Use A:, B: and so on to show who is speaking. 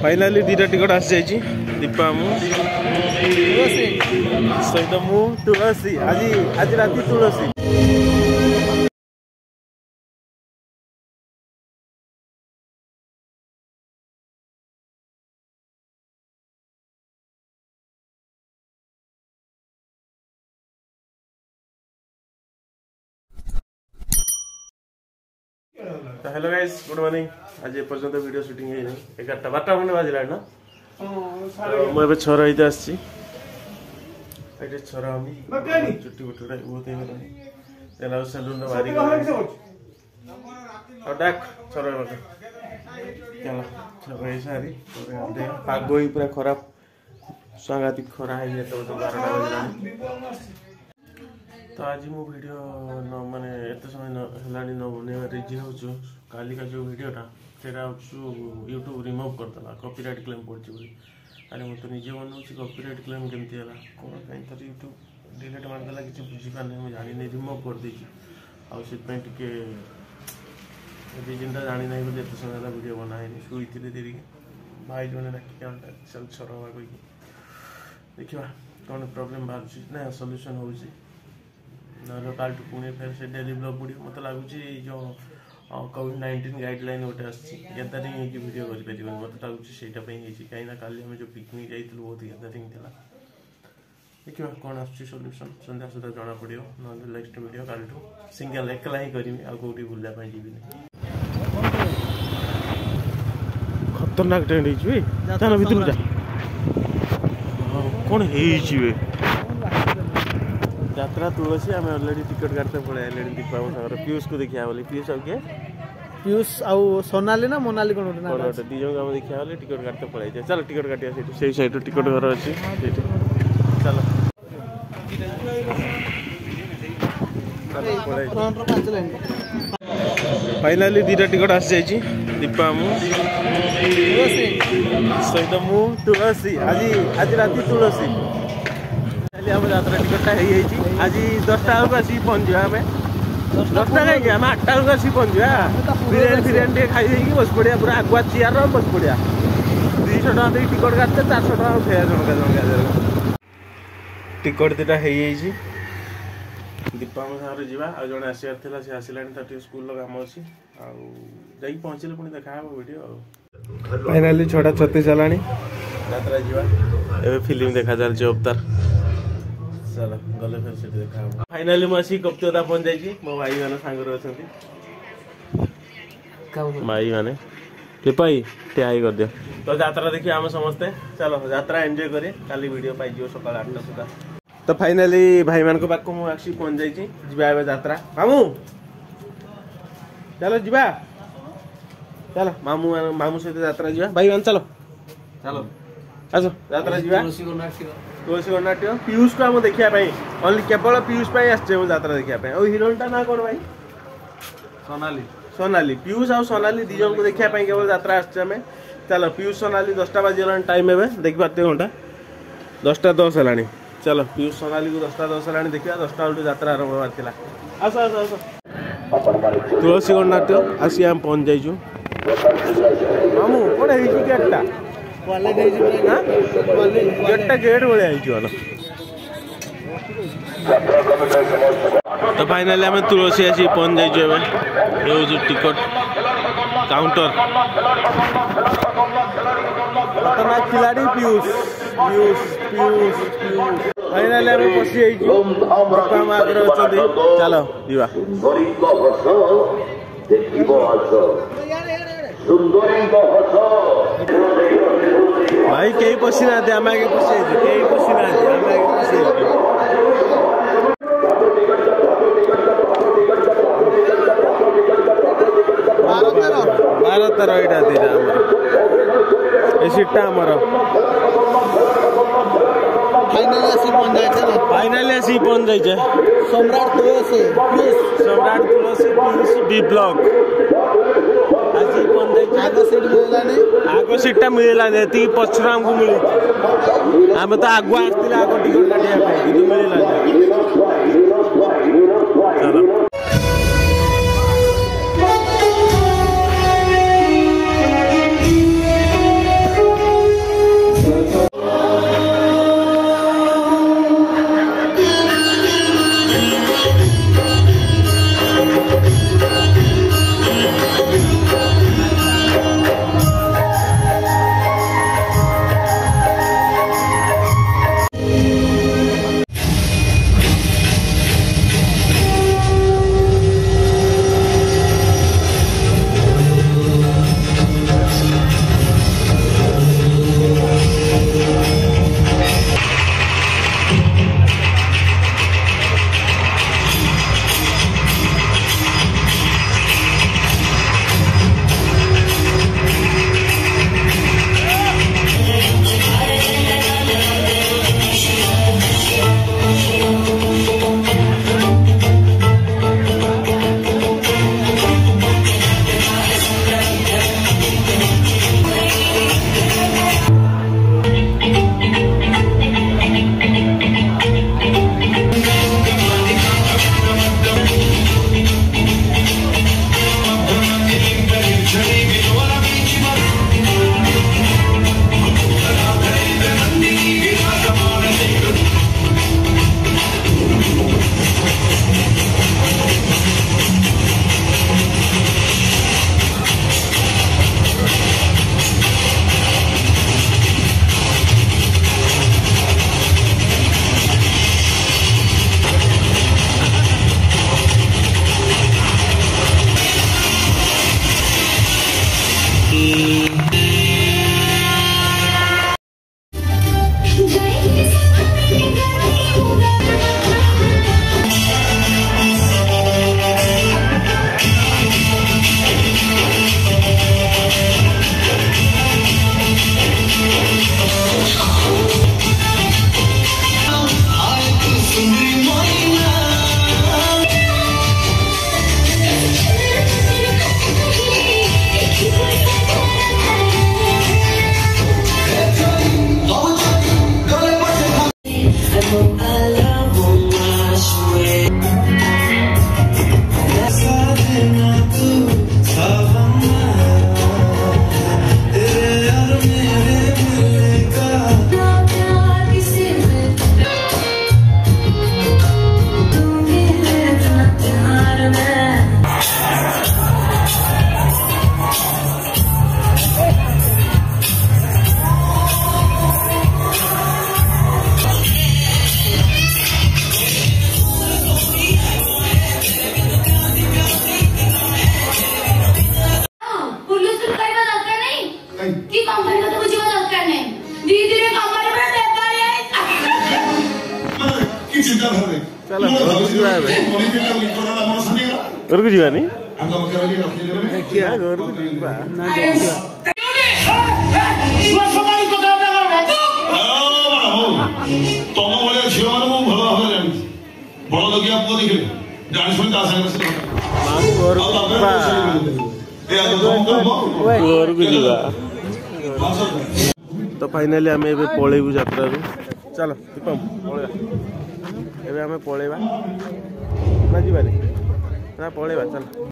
A: Finally दीटा ticket आसी जाइए दीपा सहित मु तुलसी आज आज राति तुलसी हेलो गाइस गुड मॉर्निंग आज एपर्यंत वीडियो शूटिंग है 11-12 खंडे बाजिला ना मुझे छर इधर आसी छर चुट्टी बुटुड़ा बहुत है सैलून बाहरी डाक छर चलो सारी पाग ही पूरा खराब सांघातिक खरा है 12टा बजला तो आज मो वीडियो न माने एत समय हेलानी न बनेवा रिजन होचु काली का जो वीडियोटा सेटा यूट्यूब रिमूव करदला कॉपीराइट क्लेम पड़छि बोली अरे मो तो निजे बनउछि कॉपीराइट क्लेम केमती हला कोन काई तो यूट्यूब डिलीट मार देला किछ बुझी पाने मो जानि नै रिमूव कर देछि आ से पे टिके रिजन ता जानि नै बोली एत समय वीडियो बनाइनि सुइतिले देरी भाई जने राखि कांटा चल छरवा कोइ देखिबा कोन प्रॉब्लम बारछि ना सॉल्यूशन होछि ना काल टू पुणे फिर से डेली ब्लॉग वीडियो मत लगुच जो कोविड-19 गाइडलाइन गोटे आदारिंग हो वीडियो कर मत लगुच से कहीं काली आम जो पिकनिक जाइए बहुत गैदरिंग था देखिए कौन आसल्यूशन सन्ध्या सुधा जना पड़ो ना नेक्स्ट वीडियो काल टू सिंगल एकला ही करी आउटी बुलापी जी खतरनाक टेंट चल भर जा कौन यात्रा तुलसी आम अलरेडी टिकट काटते पड़े आए दीपा सागर पीयूष को देखिया बोली पीयूष आउ किए
B: पीयूष आउ सोनाली ना मोनाली कौन
A: गोटे दी जन देखिया बोली टिकट काटते पड़े चलो टिकट काटिया से साइड टिकट घर अच्छी चलो फाइनाली दीटा टिकट आसी जाइए दीपा सहित मु तुलसी आज आज राति तुलसी आम यात्रा टिकटा आज 10टा बेलू आसिक पहुँचा आम 10टा कहीं आम 8टा बेलू आसिक पहुँचा बिरियानी फिरियानी टे खाई बस पड़ा पूरा आगुआ चेयर बस पड़ा 200 टका दे टिकट काटते 400 टका उठे जनका टिकट दीटा हो दीपा सागर जावा आ जड़े आसार था सी आसला स्कूल काम अच्छी आई पहुँचले पुणी देखा वीडियो फाइनाली 6:36 है यात्रा जावा ए फिल्म देखा चलती अवतार चलो गले फिर से देखा फाइनाली मुझे कप्तियोदा पहुंच जाइए मो भाई मैंने सांगर अच्छा भाई मैंने पाई ठियाई कर दियो तो यात्रा देखिए आम समस्ते चलो यात्रा एंजॉय करें काली वीडियो पाई सका 8टा सुधा तो फाइनाली भाई मान पाक मुझे पहुंच जाइए जीवा यात्रा मामू चलो जीवा चलो मामू मामू सहित यात्रा जीवा भाई मान चलो चलो आस यात्रा जीवा तुलसी नाट्य पीयूष को आम देखा ओनली केवल पीयूष यात्रा देखा हिरोइन टा ना कौन भाई सोनाली सोनाली पीयूष आ सोनाली दी जन को देखा केवल यात्रा आम चलो पीयूष सोनाली 10टा बाजीगला टाइम है देख पाते घंटा 10:10 है चलो पीयूष सोनाली को 10:10 है देखा 10टा बेलू यात्रा आरंभ होबार था आस आस आस तुलसी नाट्य आसी आम पहुँच जाइए मामू कौन है गेटा गेटा गेट भाया तो फाइनाली आम तुलसी आसी पहुंच जाइए ये टिकट काउंटर खतरनाक खिलाड़ी पीयूष पीयूष पीयूष पीयूष फाइनाली आम पशि आगे अच्छा चलो जीवा भाई कहीं पशि ना आम आगे पशि कहीं पशि ना आम आगे पशि 12-13 एटा दीटा ए सीटा हमर फाइनली आसी पहुंच जाइए सम्राट तुलसी पीयूष बी ब्लॉक आसी पहुंच जाइए आगो सीटा मिललानी ये पछर आमको मिली आम तो आगुआ आसला आग टिकट काटिया मिललानी चलो चलो घर को जीवानी क्या घर को जीवा
C: तुम भाई झील मैंने भल भाव जानी बड़ लगिया पुआ देखिले जानी शुणी
A: तो फाइनाली आम ए पलैबू यात्रा चलो दीपम पलैबा एबे आम पलैबा ना जीवानी ना पलैबा चल।